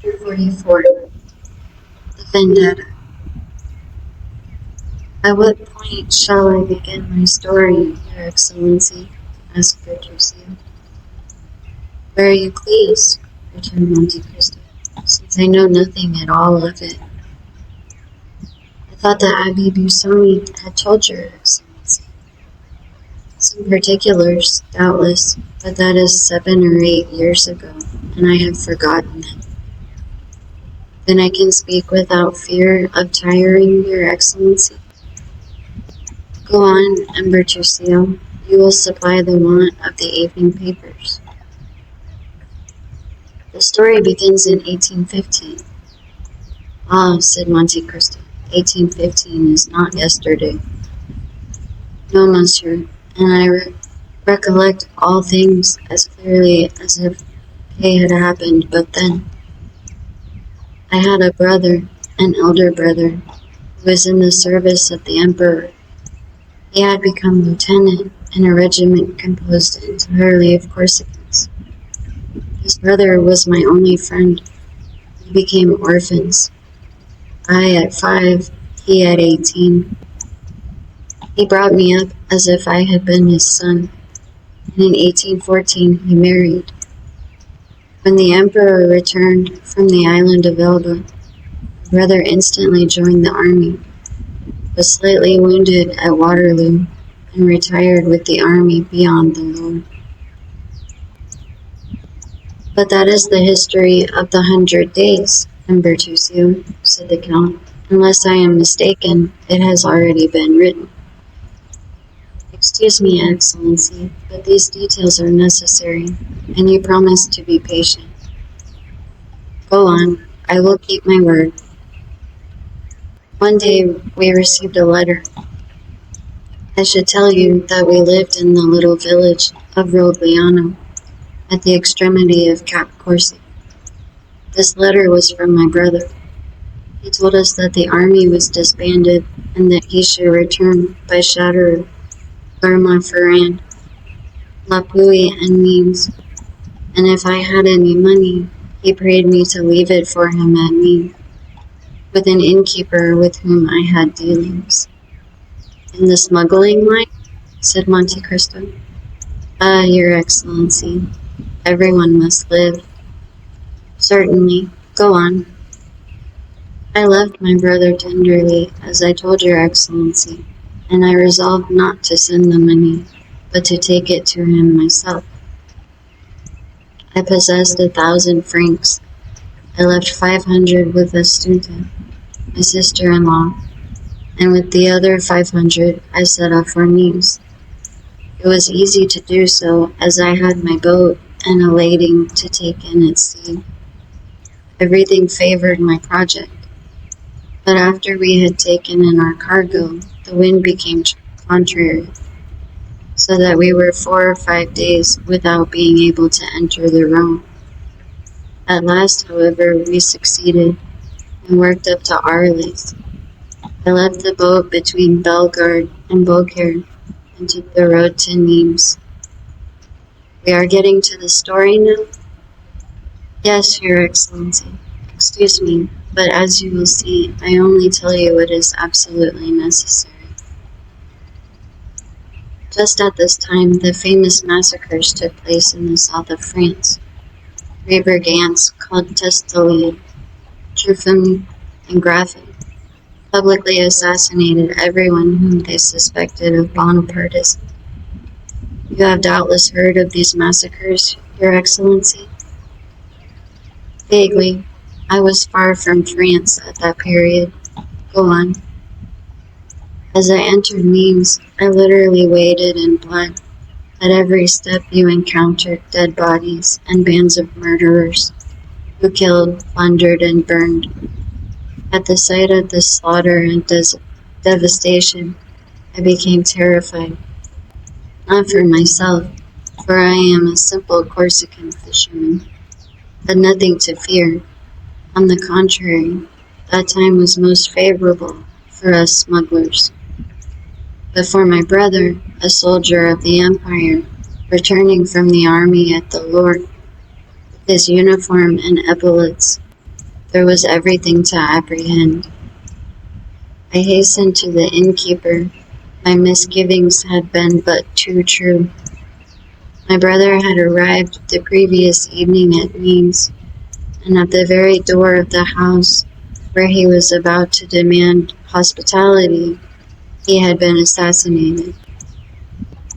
Chapter 44. The Vendetta. At what point shall I begin my story, Your Excellency? Asked Bertuccio. Where you please, returned Monte Cristo, since I know nothing at all of it. I thought that Abbe Busoni had told Your Excellency. Some particulars, doubtless, but that is 7 or 8 years ago, and I have forgotten them. Then I can speak without fear of tiring Your Excellency. Go on, Bertuccio. You will supply the want of the evening papers. The story begins in 1815. Ah, said Monte Cristo, 1815 is not yesterday. No, monsieur, and I recollect all things as clearly as if they had happened but then. I had a brother, an elder brother, who was in the service of the emperor. He had become lieutenant in a regiment composed entirely of Corsicans. His brother was my only friend. We became orphans. I at 5, he at 18. He brought me up as if I had been his son, and in 1814 he married. When the emperor returned from the island of Elba, my brother instantly joined the army, was slightly wounded at Waterloo, and retired with the army beyond the Loire. But that is the history of the 100 Days, Bertuccio, said the Count. Unless I am mistaken, it has already been written. Excuse me, Excellency, but these details are necessary, and you promised to be patient. Go on, I will keep my word. One day we received a letter. I should tell you that we lived in the little village of Rogliano, at the extremity of Cap Corsi. This letter was from my brother. He told us that the army was disbanded and that he should return by Château, Clermont-Ferrand, La Pluie, and Nimes, and if I had any money, he prayed me to leave it for him at Nimes, with an innkeeper with whom I had dealings. In the smuggling line? Said Monte Cristo. Ah, Your Excellency, everyone must live. Certainly, go on. I left my brother tenderly, as I told Your Excellency, and I resolved not to send the money, but to take it to him myself. I possessed 1,000 francs. I left 500 with Astunta, my sister-in-law, and with the other 500 I set off for Nimes. It was easy to do so, as I had my boat and a lading to take in at sea. Everything favored my project. But after we had taken in our cargo, the wind became contrary, so that we were 4 or 5 days without being able to enter the Rhone. At last, however, we succeeded, and worked up to Arles. I left the boat between Bellegarde and Beaucaire, and took the road to Nimes. We are getting to the story now? Yes, Your Excellency. Excuse me, but as you will see, I only tell you what is absolutely necessary. Just at this time, the famous massacres took place in the south of France. 3 brigands called Testolian, Truffin, and Graffin publicly assassinated everyone whom they suspected of Bonapartism. You have doubtless heard of these massacres, Your Excellency? Vaguely. I was far from France at that period. Go on. As I entered Nimes, I literally waded in blood. At every step you encountered dead bodies and bands of murderers, who killed, plundered, and burned. At the sight of this slaughter and devastation, I became terrified. Not for myself, for I am a simple Corsican fisherman, had nothing to fear. On the contrary, that time was most favorable for us smugglers. But for my brother, a soldier of the Empire, returning from the army at the Loire, with his uniform and epaulets, There was everything to apprehend. I hastened to the innkeeper. My misgivings had been but too true. My brother had arrived the previous evening at Nimes, and at the very door of the house where he was about to demand hospitality, he had been assassinated.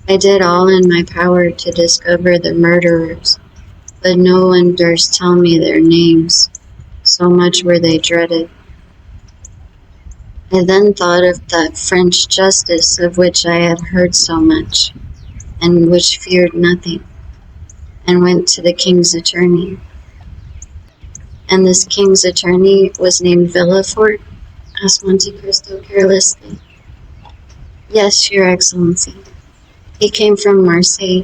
I did all in my power to discover the murderers, but no one durst tell me their names, so much were they dreaded. I then thought of that French justice of which I had heard so much, and which feared nothing, and went to the king's attorney. And this king's attorney was named Villefort? Asked Monte Cristo carelessly. Yes, your excellency. He came from Marseille,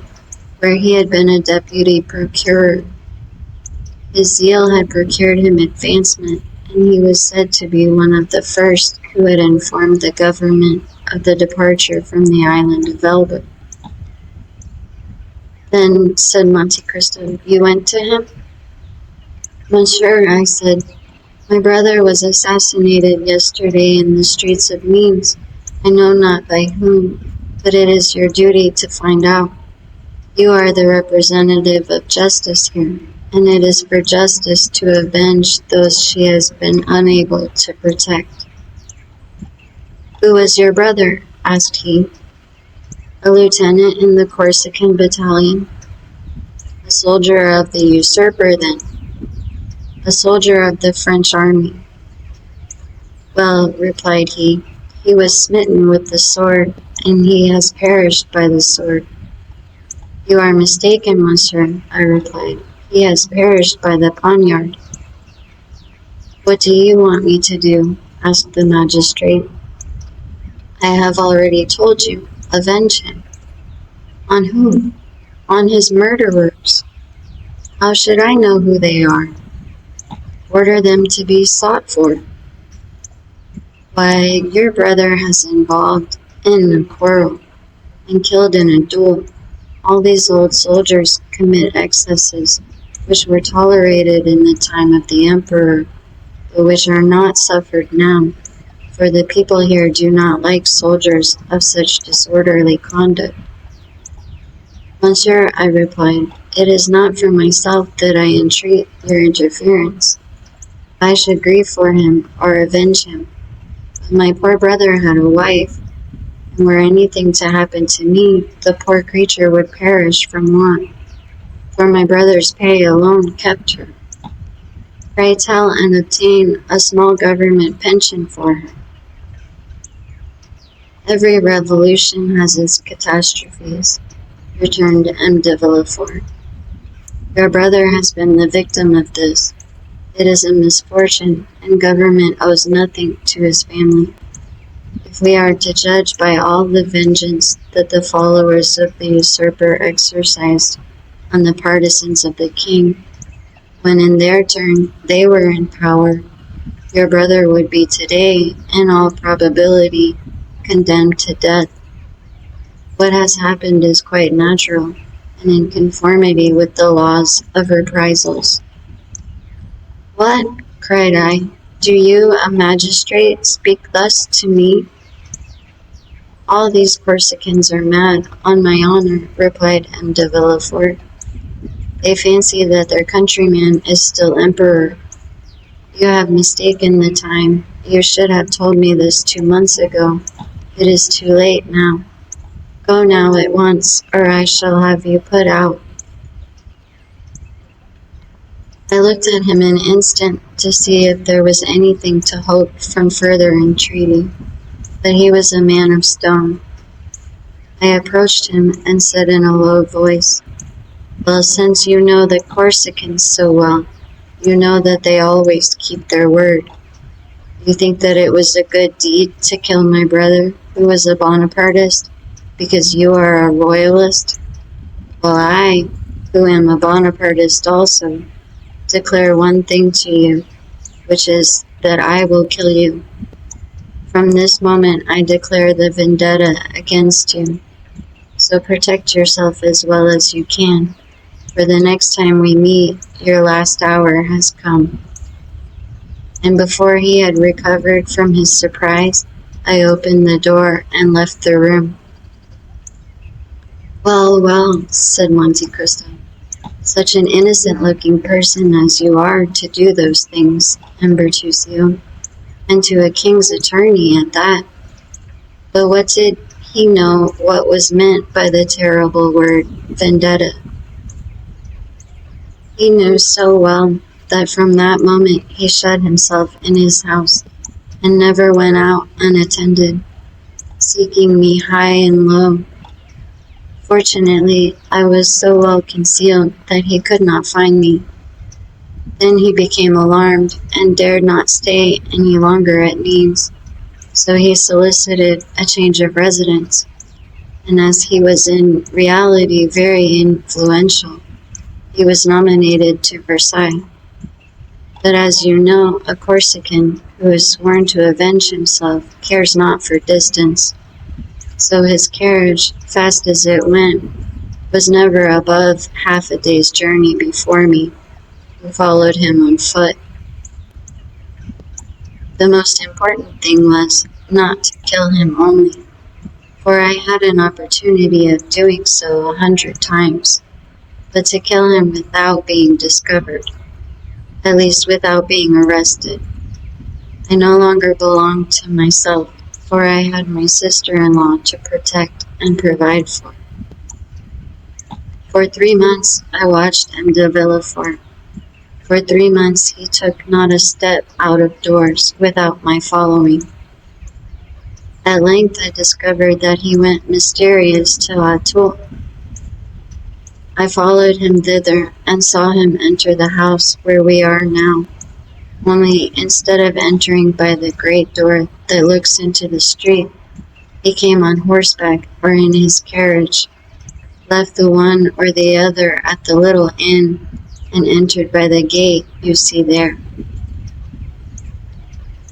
where he had been a deputy procurer. His zeal had procured him advancement, and he was said to be one of the first who had informed the government of the departure from the island of Elba. Then, said Monte Cristo, you went to him? Monsieur, I said, my brother was assassinated yesterday in the streets of Nimes. I know not by whom, but it is your duty to find out. You are the representative of justice here, and it is for justice to avenge those she has been unable to protect. Who was your brother? Asked he. A lieutenant in the Corsican battalion. A soldier of the usurper, then. A soldier of the French army. Well, replied he was smitten with the sword, and he has perished by the sword. You are mistaken, monsieur, I replied. He has perished by the poniard. What do you want me to do? Asked the magistrate. I have already told you, avenge him. On whom? On his murderers. How should I know who they are? Order them to be sought for. Why, your brother has involved in a quarrel and killed in a duel. All these old soldiers commit excesses which were tolerated in the time of the emperor, but which are not suffered now, for the people here do not like soldiers of such disorderly conduct. Monsieur, I replied, it is not for myself that I entreat your interference. I should grieve for him or avenge him. But my poor brother had a wife, and were anything to happen to me, the poor creature would perish from want, for my brother's pay alone kept her. Pray tell and obtain a small government pension for her. Every revolution has its catastrophes, returned M. de Villefort. Your brother has been the victim of this. It is a misfortune, and government owes nothing to his family. If we are to judge by all the vengeance that the followers of the usurper exercised on the partisans of the king, when in their turn they were in power, your brother would be today, in all probability, condemned to death. What has happened is quite natural, and in conformity with the laws of reprisals. What? Cried I. Do you, a magistrate, speak thus to me? All these Corsicans are mad, on my honor, replied M. de Villefort. They fancy that their countryman is still emperor. You have mistaken the time. You should have told me this 2 months ago. It is too late now. Go now at once, or I shall have you put out. I looked at him an instant to see if there was anything to hope from further entreaty, but he was a man of stone. I approached him and said in a low voice, well, since you know the Corsicans so well, you know that they always keep their word. You think that it was a good deed to kill my brother, who was a Bonapartist, because you are a royalist? Well, I, who am a Bonapartist also, declare one thing to you, which is that I will kill you. From this moment I declare the vendetta against you. So protect yourself as well as you can, for the next time we meet, your last hour has come. and before he had recovered from his surprise, I opened the door and left the room. "Well, well," said Monte Cristo. "Such an innocent-looking person as you are to do those things, and Bertuccio, and to a king's attorney at that. But what did he know what was meant by the terrible word vendetta? He knew so well that from that moment he shut himself in his house and never went out unattended, seeking me high and low. Fortunately, I was so well concealed that he could not find me. Then he became alarmed and dared not stay any longer at Nimes, so he solicited a change of residence, and as he was in reality very influential, he was nominated to Versailles. But as you know, a Corsican who is sworn to avenge himself cares not for distance, so his carriage, fast as it went, was never above half a day's journey before me, who followed him on foot. The most important thing was not to kill him only, for I had an opportunity of doing so 100 times, but to kill him without being discovered, at least without being arrested. I no longer belonged to myself, for I had my sister-in-law to protect and provide for. For 3 months I watched M. de Villefort. For 3 months he took not a step out of doors without my following. At length I discovered that he went mysterious to Auteuil. I followed him thither and saw him enter the house where we are now, only instead of entering by the great door that looks into the street, he came on horseback or in his carriage, left the one or the other at the little inn, and entered by the gate you see there.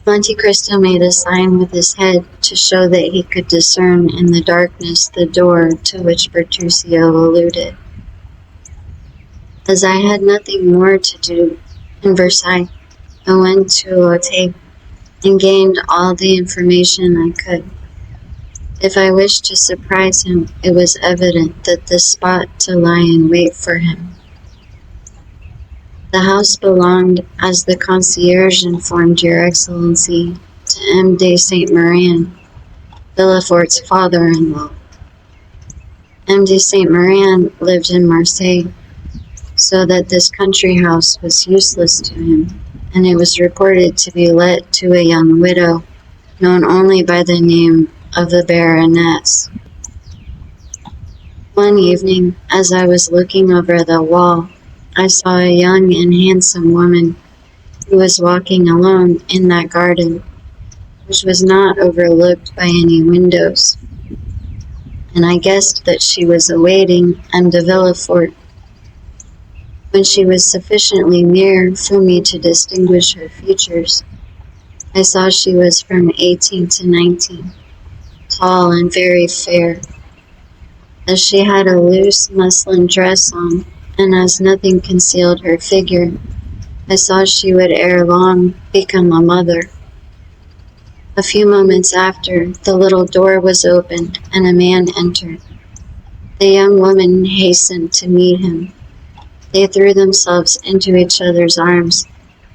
Monte Cristo made a sign with his head to show that he could discern in the darkness the door to which Bertuccio alluded. As I had nothing more to do in Versailles, I went to Auteuil and gained all the information I could. If I wished to surprise him, it was evident that this spot to lie in wait for him. The house belonged, as the concierge informed Your Excellency, to M. de Saint-Méran, Villefort's father-in-law. M. de Saint-Méran lived in Marseille, so that this country house was useless to him, and it was reported to be let to a young widow, known only by the name of the Baroness. One evening, as I was looking over the wall, I saw a young and handsome woman who was walking alone in that garden, which was not overlooked by any windows, and I guessed that she was awaiting M. de Villefort. When she was sufficiently near for me to distinguish her features, I saw she was from 18 to 19, tall and very fair. As she had a loose muslin dress on, and as nothing concealed her figure, I saw she would ere long become a mother. A few moments after, the little door was opened, and a man entered. The young woman hastened to meet him. They threw themselves into each other's arms,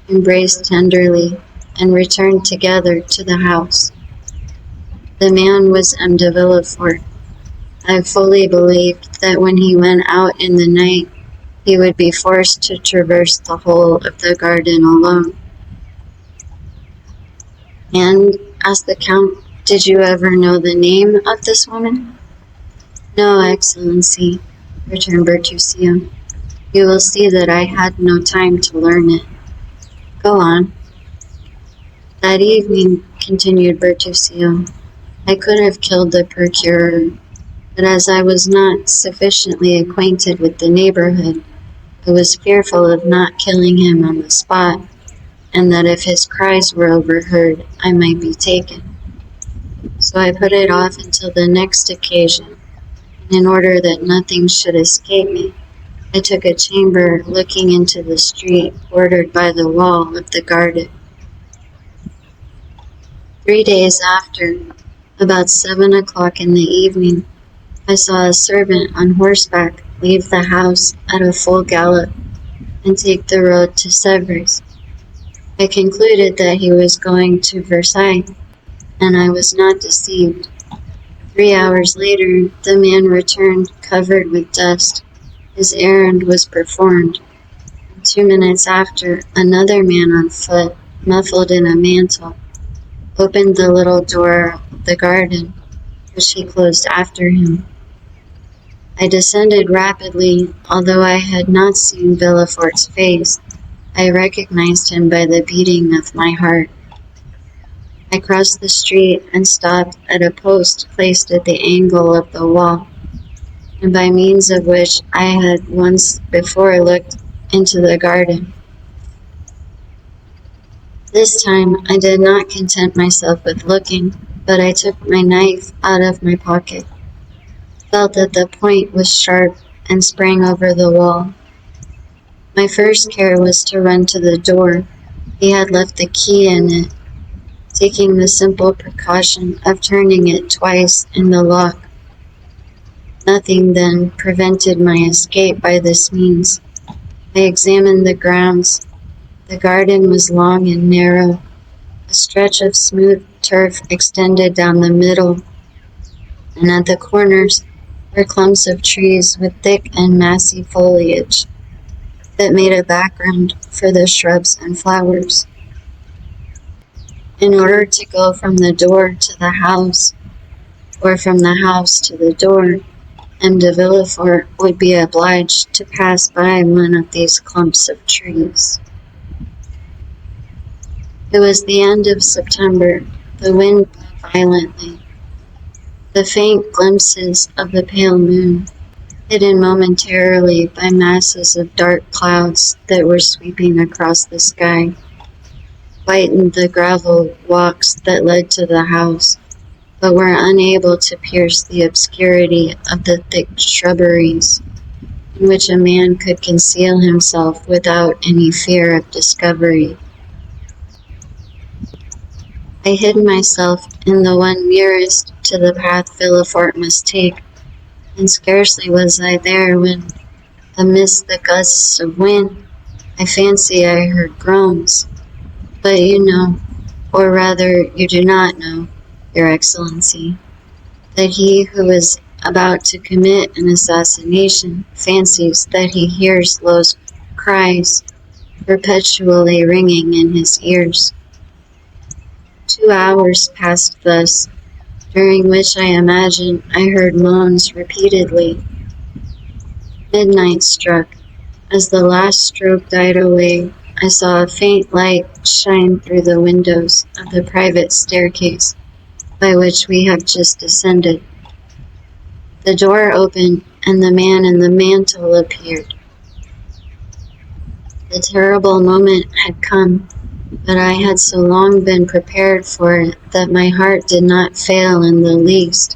embraced tenderly, and returned together to the house. The man was M. de Villefort. I fully believed that when he went out in the night, he would be forced to traverse the whole of the garden alone. And, asked the Count, did you ever know the name of this woman? No, Excellency, returned Bertuccio. You will see that I had no time to learn it. Go on. That evening, continued Bertuccio, I could have killed the procurer, but as I was not sufficiently acquainted with the neighborhood, I was fearful of not killing him on the spot, and that if his cries were overheard, I might be taken. So I put it off until the next occasion, and in order that nothing should escape me, I took a chamber looking into the street bordered by the wall of the garden. 3 days after, about 7 o'clock in the evening, I saw a servant on horseback leave the house at a full gallop and take the road to Sevres. I concluded that he was going to Versailles, and I was not deceived. 3 hours later, the man returned covered with dust. His errand was performed. 2 minutes after, another man on foot, muffled in a mantle, opened the little door of the garden, which he closed after him. I descended rapidly. Although I had not seen Villefort's face, I recognized him by the beating of my heart. I crossed the street and stopped at a post placed at the angle of the wall, and by means of which I had once before looked into the garden. This time I did not content myself with looking, but I took my knife out of my pocket, felt that the point was sharp, and sprang over the wall. My first care was to run to the door. He had left the key in it, taking the simple precaution of turning it twice in the lock. Nothing, then, prevented my escape by this means. I examined the grounds. The garden was long and narrow. A stretch of smooth turf extended down the middle, and at the corners were clumps of trees with thick and massy foliage that made a background for the shrubs and flowers. In order to go from the door to the house, or from the house to the door, M. de Villefort would be obliged to pass by one of these clumps of trees. It was the end of September. The wind blew violently. The faint glimpses of the pale moon, hidden momentarily by masses of dark clouds that were sweeping across the sky, whitened the gravel walks that led to the house, but were unable to pierce the obscurity of the thick shrubberies, in which a man could conceal himself without any fear of discovery. I hid myself in the one nearest to the path Villefort must take, and scarcely was I there when, amidst the gusts of wind, I fancy I heard groans. But you know, or rather you do not know, Your Excellency, that he who is about to commit an assassination fancies that he hears low cries perpetually ringing in his ears. 2 hours passed thus, during which I imagine I heard moans repeatedly. Midnight struck. As the last stroke died away, I saw a faint light shine through the windows of the private staircase by which we have just descended. The door opened, and the man in the mantle appeared. The terrible moment had come, but I had so long been prepared for it that my heart did not fail in the least.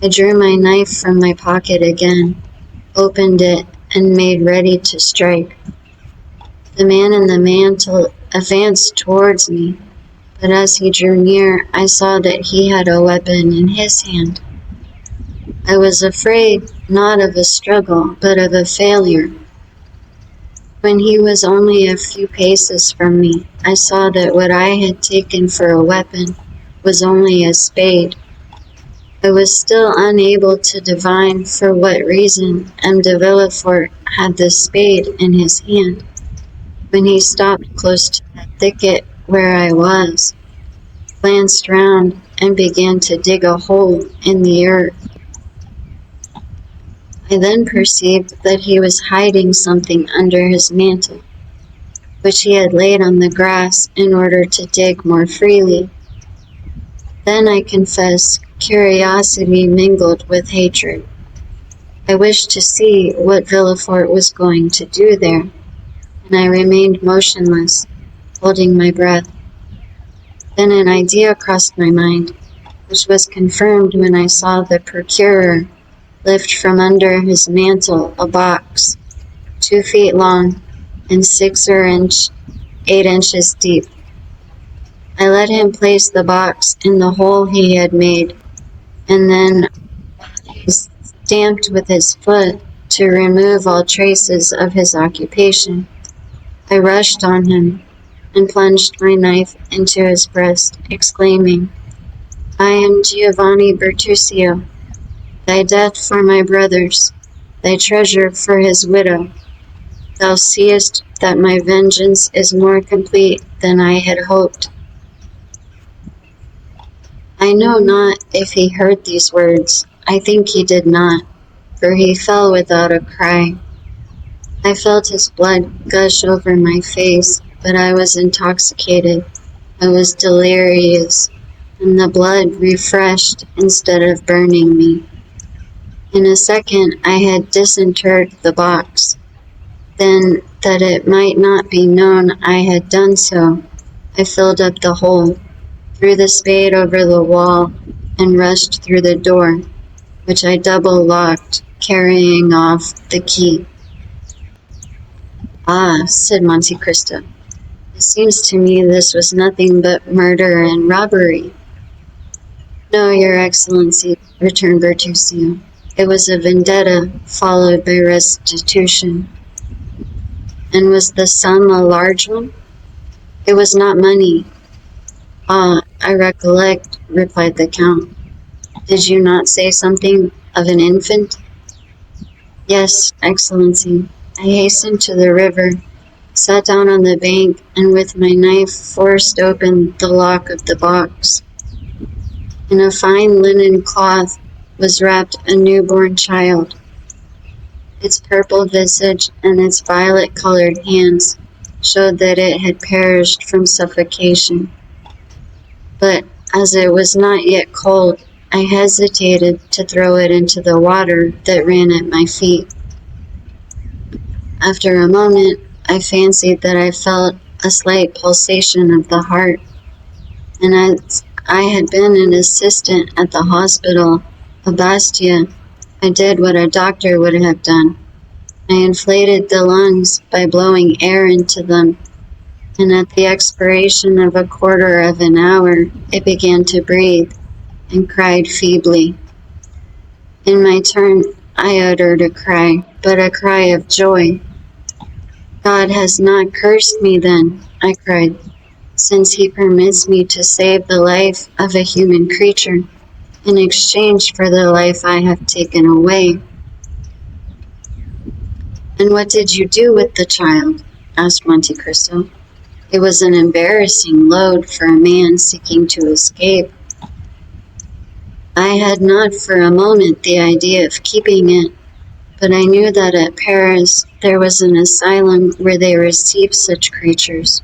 I drew my knife from my pocket again, opened it, and made ready to strike. The man in the mantle advanced towards me, but as he drew near, I saw that he had a weapon in his hand. I was afraid not of a struggle, but of a failure. When he was only a few paces from me, I saw that what I had taken for a weapon was only a spade. I was still unable to divine for what reason M. de Villefort had the spade in his hand, when he stopped close to the thicket where I was, glanced round, and began to dig a hole in the earth. I then perceived that he was hiding something under his mantle, which he had laid on the grass in order to dig more freely. Then I confess curiosity mingled with hatred. I wished to see what Villefort was going to do there, and I remained motionless, holding my breath. Then an idea crossed my mind, which was confirmed when I saw the procureur lift from under his mantle a box, 2 feet long and 8 inches deep. I let him place the box in the hole he had made, and then he stamped with his foot to remove all traces of his occupation. I rushed on him and plunged my knife into his breast, exclaiming, "I am Giovanni Bertuccio, thy death for my brothers, thy treasure for his widow. Thou seest that my vengeance is more complete than I had hoped." I know not if he heard these words. I think he did not, for he fell without a cry. I felt his blood gush over my face, but I was intoxicated. I was delirious, and the blood refreshed instead of burning me. In a second I had disinterred the box. Then, that it might not be known I had done so, I filled up the hole, threw the spade over the wall, and rushed through the door, which I double-locked, carrying off the key. "Ah," said Monte Cristo, "it seems to me this was nothing but murder and robbery." "No, Your Excellency," returned Bertuccio. "It was a vendetta followed by restitution." "And was the sum a large one?" "It was not money." "Ah, I recollect," replied the Count. "Did you not say something of an infant?" "Yes, Excellency. I hastened to the river, sat down on the bank, and with my knife forced open the lock of the box. In a fine linen cloth was wrapped a newborn child. Its purple visage and its violet-colored hands showed that it had perished from suffocation. But as it was not yet cold, I hesitated to throw it into the water that ran at my feet. After a moment, I fancied that I felt a slight pulsation of the heart, and as I had been an assistant at the hospital of Bastia, I did what a doctor would have done. I inflated the lungs by blowing air into them, and at the expiration of a quarter of an hour, it began to breathe and cried feebly. In my turn, I uttered a cry, but a cry of joy. "God has not cursed me then," I cried, "since he permits me to save the life of a human creature in exchange for the life I have taken away." "And what did you do with the child?" asked Monte Cristo. It was an embarrassing load for a man seeking to escape. I had not for a moment the idea of keeping it, but I knew that at Paris there was an asylum where they received such creatures.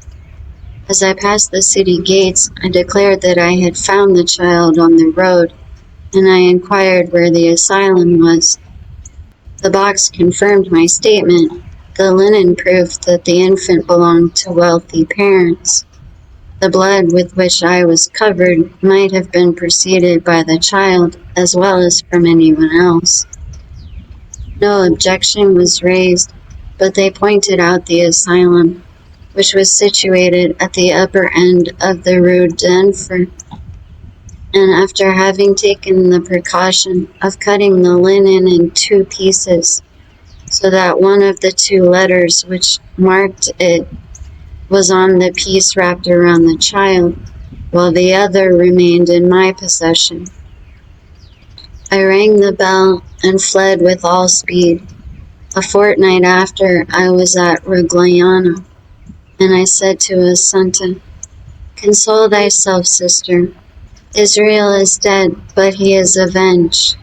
As I passed the city gates, I declared that I had found the child on the road, and I inquired where the asylum was. The box confirmed my statement. The linen proved that the infant belonged to wealthy parents. The blood with which I was covered might have been preceded by the child as well as from anyone else. No objection was raised, but they pointed out the asylum, which was situated at the upper end of the Rue d'Enfer, and after having taken the precaution of cutting the linen in two pieces, so that one of the two letters which marked it was on the piece wrapped around the child, while the other remained in my possession, I rang the bell and fled with all speed. A fortnight after, I was at Rogliano, and I said to Assunta, "Console thyself, sister. Israel is dead, but he is avenged."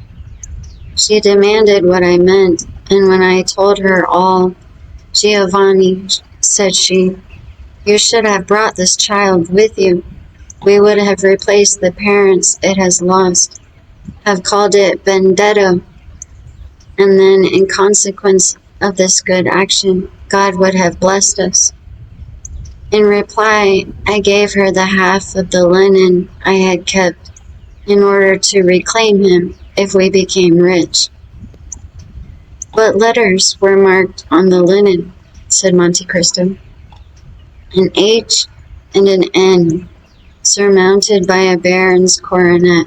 She demanded what I meant, and when I told her all, "Giovanni," said she, "you should have brought this child with you. We would have replaced the parents it has lost, have called it Vendetta, and then in consequence of this good action, God would have blessed us." In reply, I gave her the half of the linen I had kept in order to reclaim him if we became rich. "What letters were marked on the linen?" said Monte Cristo. "An H and an N," surmounted by a baron's coronet.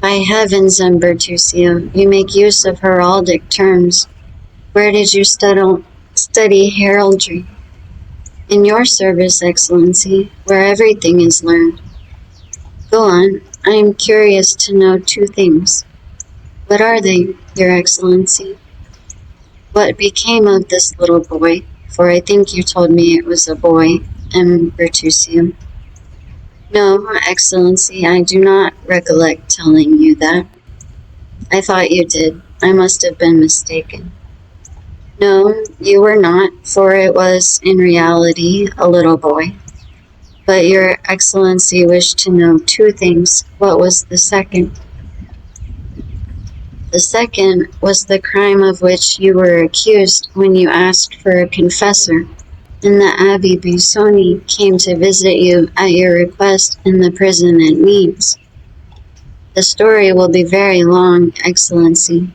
By heavens, Bertuccio, you make use of heraldic terms. Where did you study heraldry? In your service, Excellency, where everything is learned. Go on, I am curious to know two things. What are they, Your Excellency? What became of this little boy? For I think you told me it was a boy, Bertuccio. No, Excellency, I do not recollect telling you that. I thought you did. I must have been mistaken. No, you were not, for it was, in reality, a little boy. But Your Excellency wished to know two things. What was the second? The second was the crime of which you were accused when you asked for a confessor, and the Abbé Busoni came to visit you at your request in the prison at Nimes. The story will be very long, Excellency.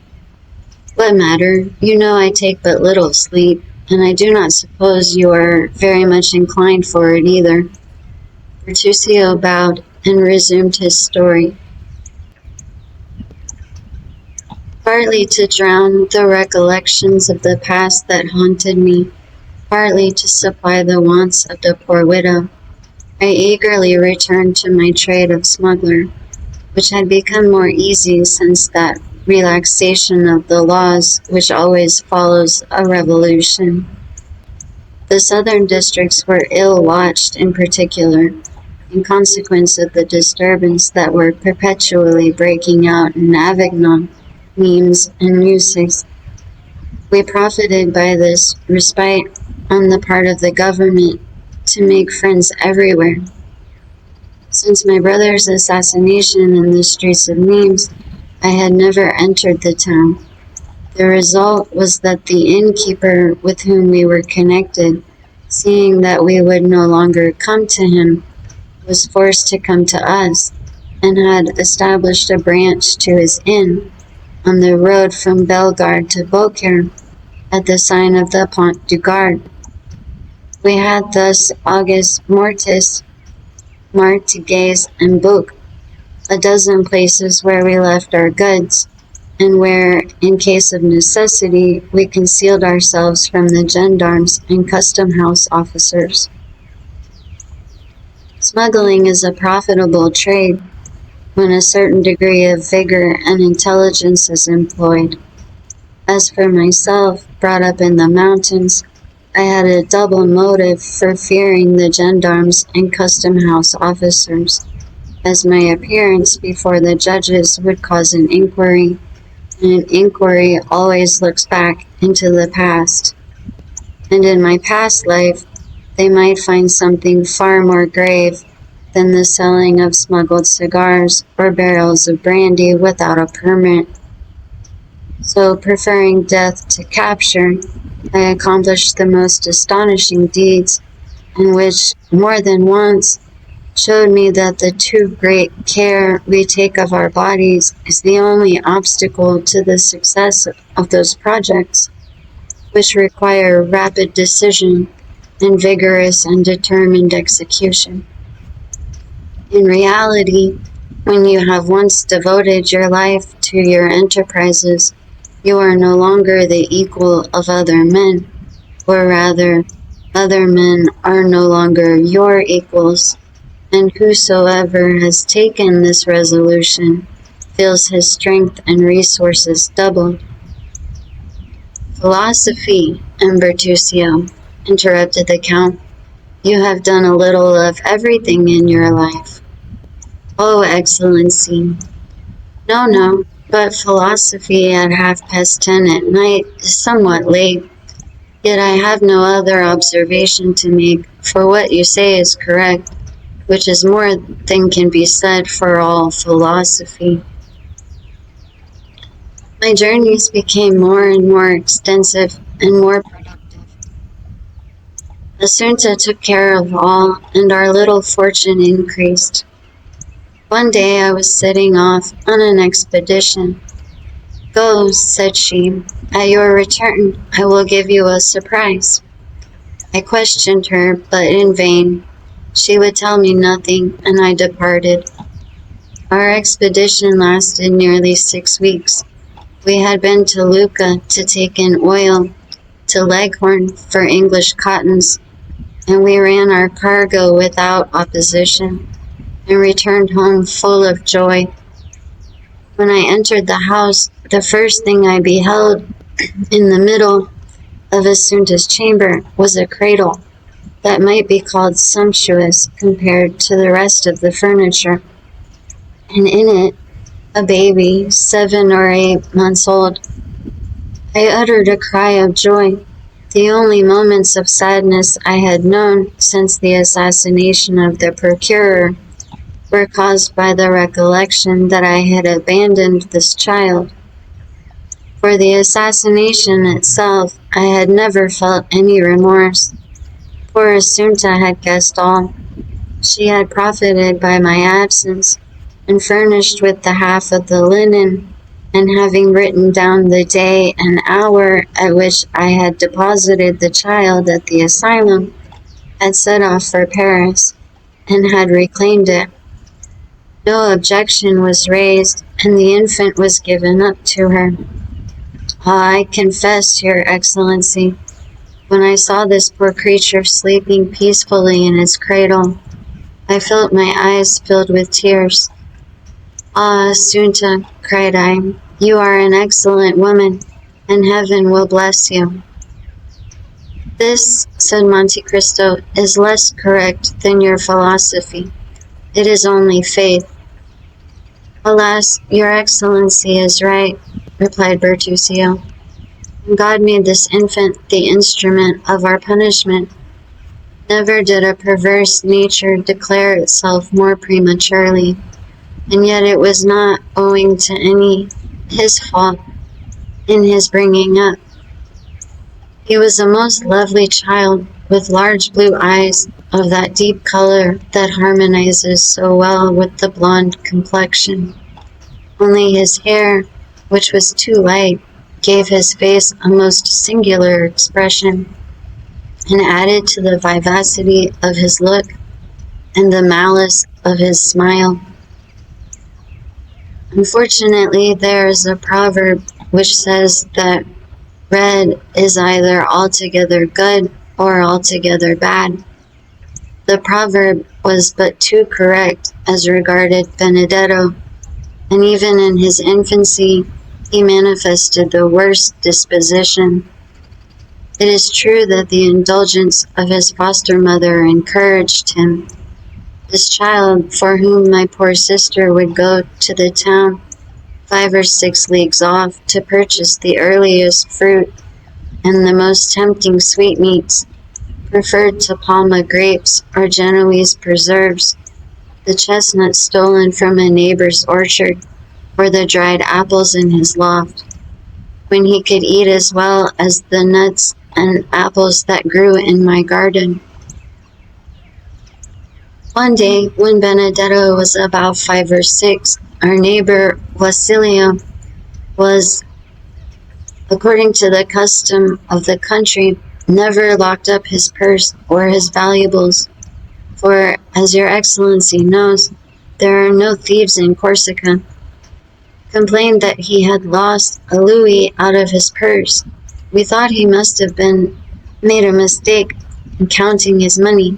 What matter? You know I take but little sleep, and I do not suppose you are very much inclined for it either. Bertuccio bowed and resumed his story. Partly to drown the recollections of the past that haunted me, partly to supply the wants of the poor widow, I eagerly returned to my trade of smuggler, which had become more easy since that relaxation of the laws which always follows a revolution. The southern districts were ill watched in particular, in consequence of the disturbance that were perpetually breaking out in Avignon, Nimes, and Mussis. We profited by this respite on the part of the government to make friends everywhere. Since my brother's assassination in the streets of Nimes, I had never entered the town. The result was that the innkeeper with whom we were connected, seeing that we would no longer come to him, was forced to come to us, and had established a branch to his inn on the road from Bellegarde to Beaucaire, at the sign of the Pont du Gard. We had thus August Mortis, Martigues, and Bouc, a dozen places where we left our goods, and where, in case of necessity, we concealed ourselves from the gendarmes and custom-house officers. Smuggling is a profitable trade when a certain degree of vigor and intelligence is employed. As for myself, brought up in the mountains, I had a double motive for fearing the gendarmes and custom-house officers, as my appearance before the judges would cause an inquiry, and an inquiry always looks back into the past. And in my past life, they might find something far more grave than the selling of smuggled cigars or barrels of brandy without a permit. So, preferring death to capture, I accomplished the most astonishing deeds, and which, more than once, showed me that the too great care we take of our bodies is the only obstacle to the success of those projects, which require rapid decision and vigorous and determined execution. In reality, when you have once devoted your life to your enterprises, you are no longer the equal of other men, or rather, other men are no longer your equals, and whosoever has taken this resolution feels his strength and resources doubled. Philosophy, Bertuccio, interrupted the Count. You have done a little of everything in your life. Oh, Excellency. No, but philosophy at 10:30 at night is somewhat late. Yet I have no other observation to make, for what you say is correct, which is more than can be said for all philosophy. My journeys became more and more extensive and more productive. Assunta took care of all, and our little fortune increased. One day I was setting off on an expedition. Go, said she. At your return, I will give you a surprise. I questioned her, but in vain. She would tell me nothing, and I departed. Our expedition lasted nearly 6 weeks. We had been to Lucca to take in oil, to Leghorn for English cottons, and we ran our cargo without opposition, and returned home full of joy. When I entered the house, the first thing I beheld in the middle of Assunta's chamber was a cradle that might be called sumptuous compared to the rest of the furniture, and in it a baby 7 or 8 months old. I uttered a cry of joy. The only moments of sadness I had known since the assassination of the procurer were caused by the recollection that I had abandoned this child. For the assassination itself, I had never felt any remorse. Poor Assunta had guessed all. She had profited by my absence, and furnished with the half of the linen, and having written down the day and hour at which I had deposited the child at the asylum, had set off for Paris, and had reclaimed it. No objection was raised, and the infant was given up to her. I confess, Your Excellency, when I saw this poor creature sleeping peacefully in its cradle, I felt my eyes filled with tears. Ah, Assunta, cried I, you are an excellent woman, and heaven will bless you. This, said Monte Cristo, is less correct than your philosophy. It is only faith. Alas, Your Excellency is right, replied Bertuccio. God made this infant the instrument of our punishment. Never did a perverse nature declare itself more prematurely, and yet it was not owing to any his fault in his bringing up. He was a most lovely child, with large blue eyes of that deep color that harmonizes so well with the blonde complexion. Only his hair, which was too light, gave his face a most singular expression, and added to the vivacity of his look and the malice of his smile. Unfortunately, there is a proverb which says that red is either altogether good or altogether bad. The proverb was but too correct as regarded Benedetto, and even in his infancy he manifested the worst disposition. It is true that the indulgence of his foster mother encouraged him. This child, for whom my poor sister would go to the town 5 or 6 leagues off to purchase the earliest fruit and the most tempting sweetmeats, preferred to Palma grapes or Genoese preserves, the chestnuts stolen from a neighbor's orchard, or the dried apples in his loft, when he could eat as well as the nuts and apples that grew in my garden. One day, when Benedetto was about 5 or 6, our neighbor Wasilio was, according to the custom of the country, never locked up his purse or his valuables, for, as Your Excellency knows, there are no thieves in Corsica, complained that he had lost a louis out of his purse. We thought he must have made a mistake in counting his money,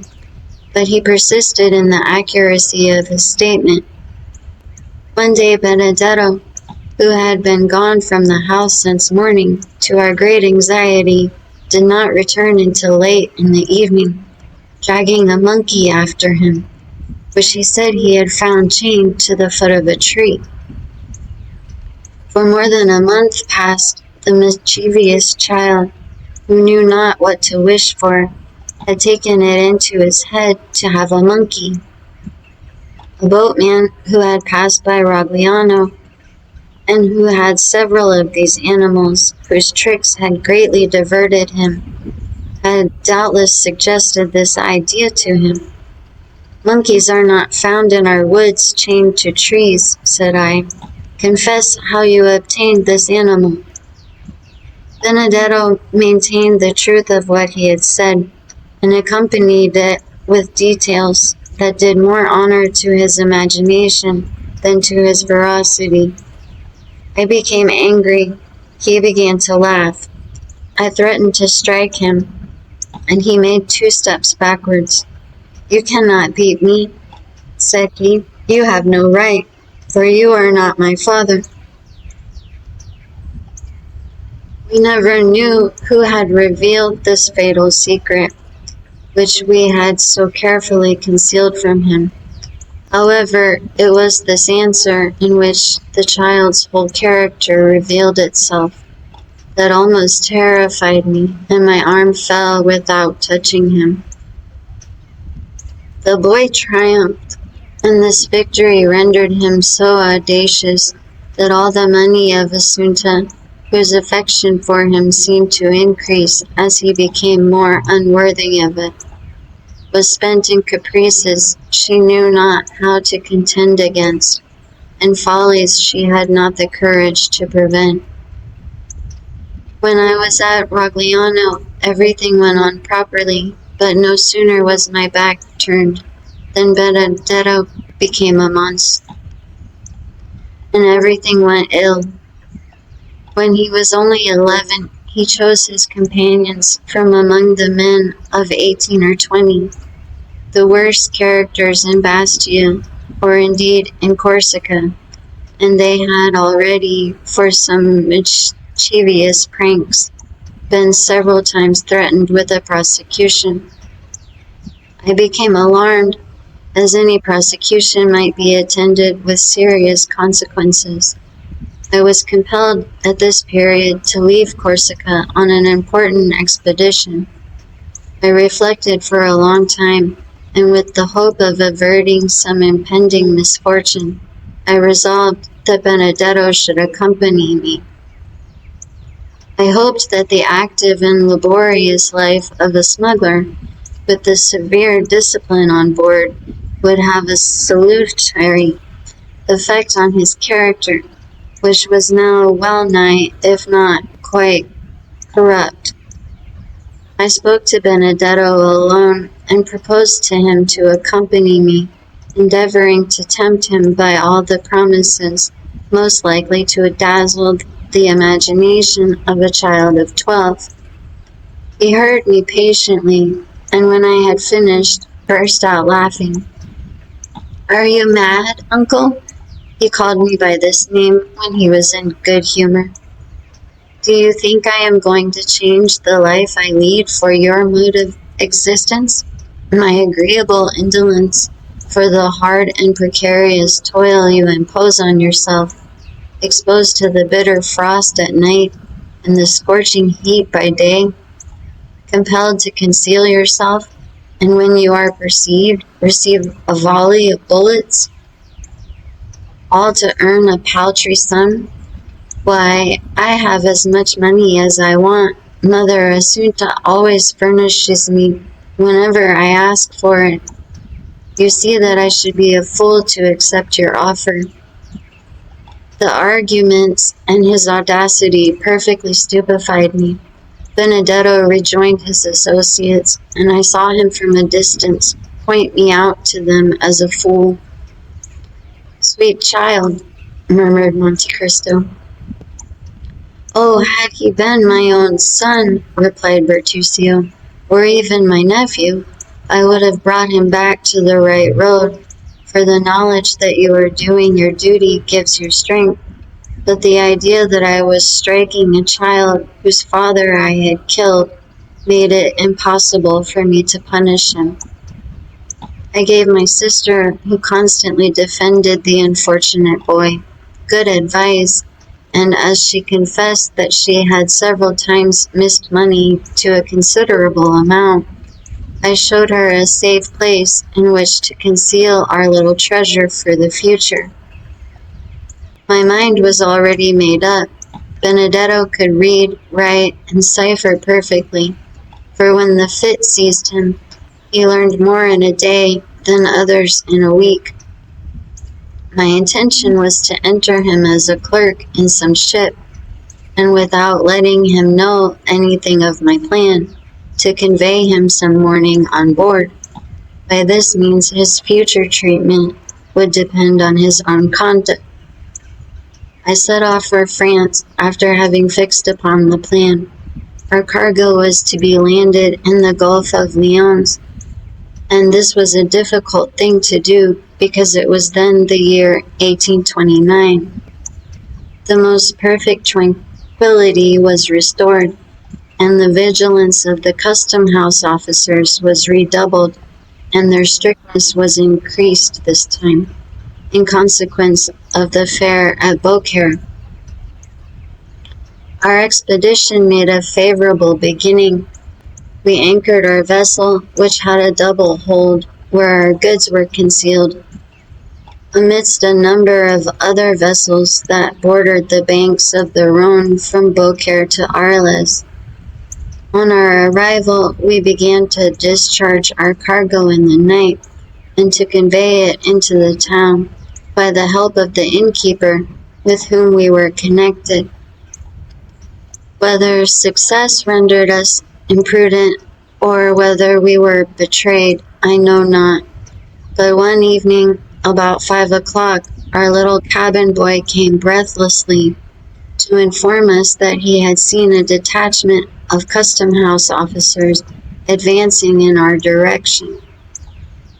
but he persisted in the accuracy of his statement. One day Benedetto, who had been gone from the house since morning, to our great anxiety, did not return until late in the evening, dragging a monkey after him, which he said he had found chained to the foot of a tree. For more than a month past, the mischievous child, who knew not what to wish for, had taken it into his head to have a monkey. A boatman who had passed by Rogliano, and who had several of these animals, whose tricks had greatly diverted him, had doubtless suggested this idea to him. Monkeys are not found in our woods chained to trees, said I. Confess how you obtained this animal. Benedetto maintained the truth of what he had said, and accompanied it with details that did more honor to his imagination than to his veracity. I became angry. He began to laugh. I threatened to strike him, and he made 2 steps backwards. "You cannot beat me," said he. "You have no right, for you are not my father." We never knew who had revealed this fatal secret, which we had so carefully concealed from him. However, it was this answer in which the child's whole character revealed itself that almost terrified me, and my arm fell without touching him. The boy triumphed, and this victory rendered him so audacious that all the money of Assunta, whose affection for him seemed to increase as he became more unworthy of it, was spent in caprices she knew not how to contend against, and follies she had not the courage to prevent. When I was at Rogliano, everything went on properly, but no sooner was my back turned than Benedetto became a monster, and everything went ill. When he was only 11, he chose his companions from among the men of 18 or 20, the worst characters in Bastia, or indeed in Corsica, and they had already, for some mischievous pranks, been several times threatened with a prosecution. I became alarmed, as any prosecution might be attended with serious consequences. I was compelled at this period to leave Corsica on an important expedition. I reflected for a long time, and with the hope of averting some impending misfortune, I resolved that Benedetto should accompany me. I hoped that the active and laborious life of a smuggler, with the severe discipline on board, would have a salutary effect on his character, which was now well nigh, if not quite, corrupt. I spoke to Benedetto alone and proposed to him to accompany me, endeavoring to tempt him by all the promises most likely to dazzle the imagination of a child of 12. He heard me patiently, and when I had finished, burst out laughing. "Are you mad, uncle?" He called me by this name when he was in good humor. "Do you think I am going to change the life I lead for your mode of existence? My agreeable indolence for the hard and precarious toil you impose on yourself, exposed to the bitter frost at night and the scorching heat by day, compelled to conceal yourself, and when you are perceived, receive a volley of bullets, all to earn a paltry sum? Why, I have as much money as I want. Mother Assunta always furnishes me whenever I ask for it. You see that I should be a fool to accept your offer." The arguments and his audacity perfectly stupefied me. Benedetto rejoined his associates, and I saw him from a distance point me out to them as a fool. "Sweet child," murmured Monte Cristo. "Oh, had he been my own son," replied Bertuccio, "or even my nephew, I would have brought him back to the right road, for the knowledge that you are doing your duty gives you strength. But the idea that I was striking a child whose father I had killed made it impossible for me to punish him. I gave my sister, who constantly defended the unfortunate boy, good advice, and as she confessed that she had several times missed money to a considerable amount, I showed her a safe place in which to conceal our little treasure for the future. My mind was already made up. Benedetto could read, write, and cipher perfectly, for when the fit seized him, he learned more in a day than others in a week. My intention was to enter him as a clerk in some ship, and without letting him know anything of my plan, to convey him some morning on board. By this means, his future treatment would depend on his own conduct. I set off for France after having fixed upon the plan. Our cargo was to be landed in the Gulf of Lyons, and this was a difficult thing to do because it was then the year 1829. The most perfect tranquility was restored, and the vigilance of the custom house officers was redoubled, and their strictness was increased this time, in consequence of the fair at Beaucaire. Our expedition made a favorable beginning. We anchored our vessel, which had a double hold, where our goods were concealed, amidst a number of other vessels that bordered the banks of the Rhone from Beaucaire to Arles. On our arrival, we began to discharge our cargo in the night, and to convey it into the town by the help of the innkeeper with whom we were connected. Whether success rendered us imprudent, or whether we were betrayed, I know not. But one evening, about 5 o'clock, our little cabin boy came breathlessly to inform us that he had seen a detachment of custom house officers advancing in our direction.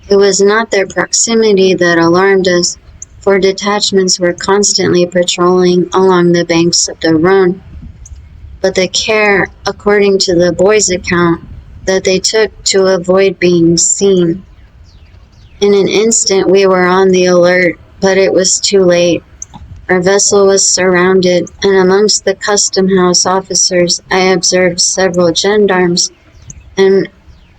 It was not their proximity that alarmed us, for detachments were constantly patrolling along the banks of the Rhone, but the care, according to the boy's account, that they took to avoid being seen. In an instant we were on the alert, but it was too late. Our vessel was surrounded, and amongst the custom house officers I observed several gendarmes, and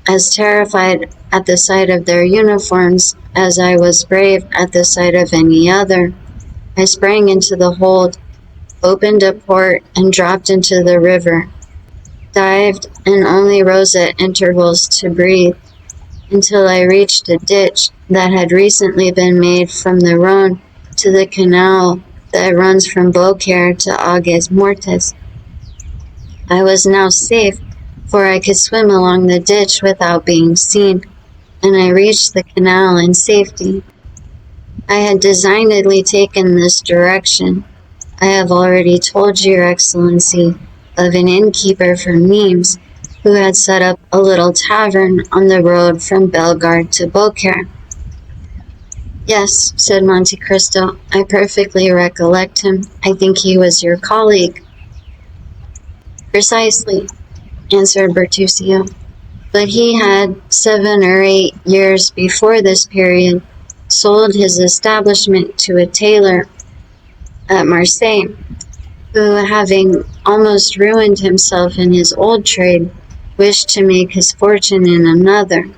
as terrified at the sight of their uniforms as I was brave at the sight of any other, I sprang into the hold, opened a port, and dropped into the river, dived, and only rose at intervals to breathe, until I reached a ditch that had recently been made from the Rhone to the canal that runs from Beaucaire to Aigues Mortes. I was now safe, for I could swim along the ditch without being seen, and I reached the canal in safety. I had designedly taken this direction. I have already told Your Excellency of an innkeeper from Nimes who had set up a little tavern on the road from Bellegarde to Beaucaire. Yes, said Monte Cristo, I perfectly recollect him. I think he was your colleague. Precisely, answered Bertuccio, but he had 7 or 8 years before this period sold his establishment to a tailor at Marseille, who, having almost ruined himself in his old trade, wished to make his fortune in another.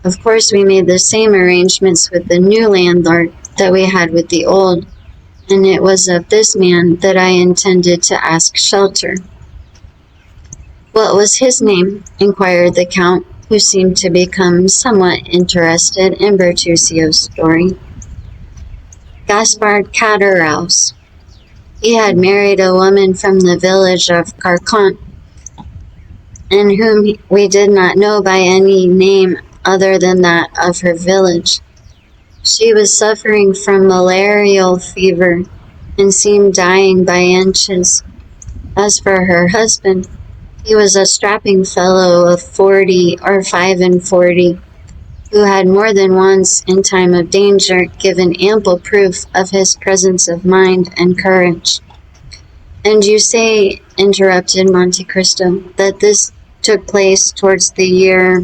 Of course, we made the same arrangements with the new landlord that we had with the old, and it was of this man that I intended to ask shelter. What was his name? Inquired the Count, who seemed to become somewhat interested in Bertuccio's story. Gaspard Caderousse. He had married a woman from the village of Carcant, and whom we did not know by any name other than that of her village. She was suffering from malarial fever and seemed dying by inches. As for her husband, he was a strapping fellow of 40 or 45, who had more than once, in time of danger, given ample proof of his presence of mind and courage. And you say, interrupted Monte Cristo, that this took place towards the year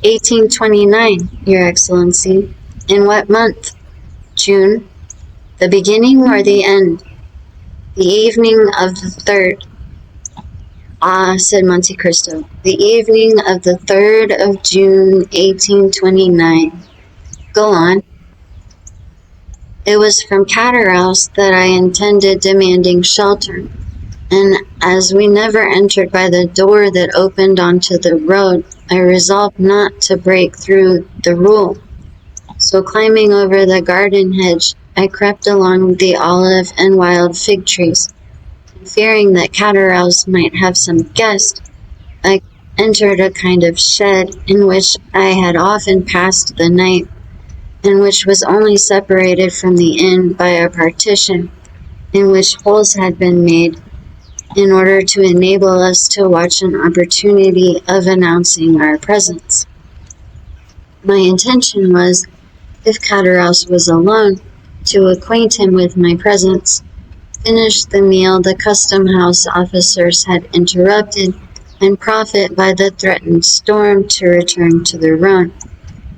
1829, Your Excellency. In what month? June? The beginning or the end? The evening of the 3rd. Ah, said Monte Cristo, the evening of the 3rd of June, 1829. Go on. It was from Caderousse that I intended demanding shelter, and as we never entered by the door that opened onto the road, I resolved not to break through the rule. So climbing over the garden hedge, I crept along the olive and wild fig trees. Fearing that Caderousse might have some guest, I entered a kind of shed in which I had often passed the night, and which was only separated from the inn by a partition, in which holes had been made in order to enable us to watch an opportunity of announcing our presence. My intention was, if Cataraus was alone, to acquaint him with my presence, finish the meal the custom house officers had interrupted, and profit by the threatened storm to return to the Rhone,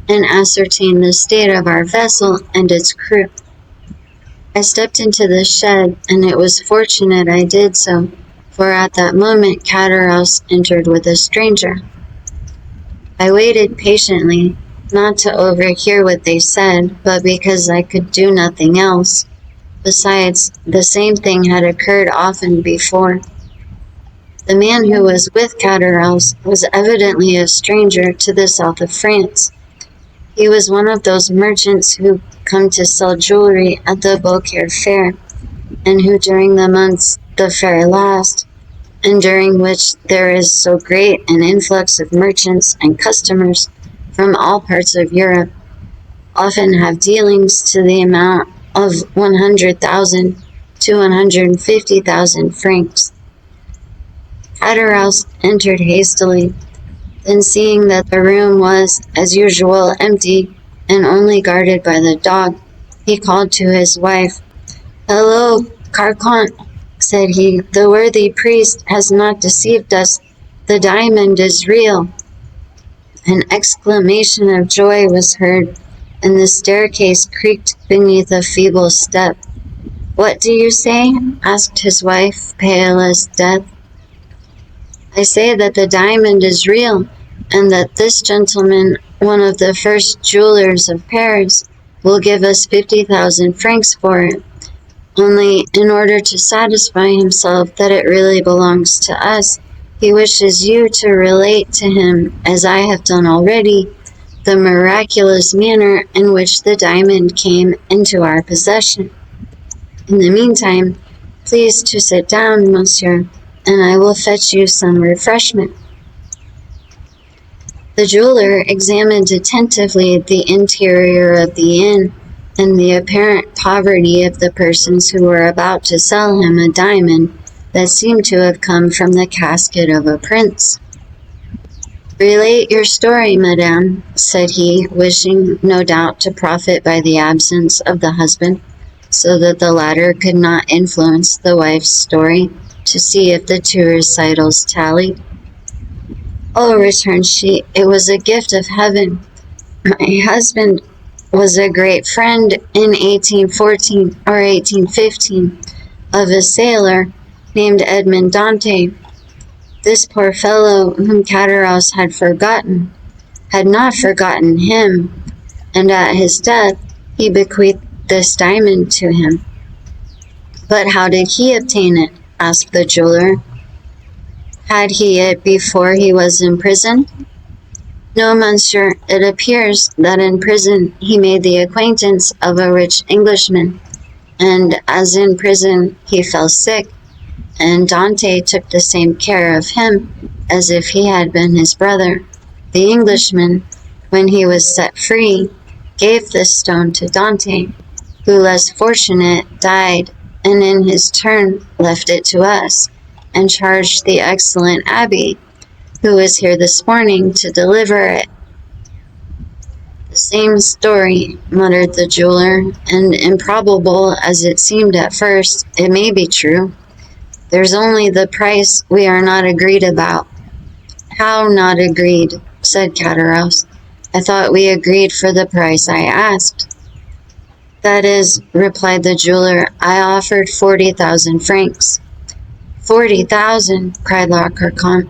and ascertain the state of our vessel and its crew. I stepped into the shed, and it was fortunate I did so, for at that moment Cataraus entered with a stranger. I waited patiently, not to overhear what they said, but because I could do nothing else. Besides, the same thing had occurred often before. The man who was with Cataraus was evidently a stranger to the south of France. He was one of those merchants who come to sell jewelry at the Beaucaire fair, and who during the months the fair lasts, and during which there is so great an influx of merchants and customers from all parts of Europe, often have dealings to the amount of 100,000 to 150,000 francs. Cataraus entered hastily, then seeing that the room was, as usual, empty and only guarded by the dog, he called to his wife. "Hello, Carcant," said he, "the worthy priest has not deceived us. The diamond is real." An exclamation of joy was heard, and the staircase creaked beneath a feeble step. "What do you say?" asked his wife, pale as death. "I say that the diamond is real, and that this gentleman, one of the first jewelers of Paris, will give us 50,000 francs for it. Only, in order to satisfy himself that it really belongs to us, he wishes you to relate to him, as I have done already, the miraculous manner in which the diamond came into our possession. In the meantime, please to sit down, monsieur, and I will fetch you some refreshment." The jeweler examined attentively the interior of the inn, and the apparent poverty of the persons who were about to sell him a diamond that seemed to have come from the casket of a prince. "Relate your story, madame," said he, wishing, no doubt, to profit by the absence of the husband, so that the latter could not influence the wife's story, to see if the two recitals tallied. "Oh," returned she, "it was a gift of heaven. My husband was a great friend in 1814 or 1815 of a sailor named Edmond Dante. This poor fellow, whom Cataraus had not forgotten him, and at his death he bequeathed this diamond to him." "But how did he obtain it?" asked the jeweler. "Had he it before he was in prison?" "No, monsieur. It appears that in prison he made the acquaintance of a rich Englishman, and as in prison he fell sick, and Dante took the same care of him as if he had been his brother. The Englishman, when he was set free, gave this stone to Dante, who, less fortunate, died, and in his turn left it to us, and charged the excellent abbé, who is here this morning, to deliver it." "The same story," muttered the jeweler, "and improbable as it seemed at first, it may be true. There's only the price we are not agreed about." "How not agreed?" said Cataraus. "I thought we agreed for the price I asked." "That is," replied the jeweler, "I offered 40,000 francs." 40,000! cried La Carconte.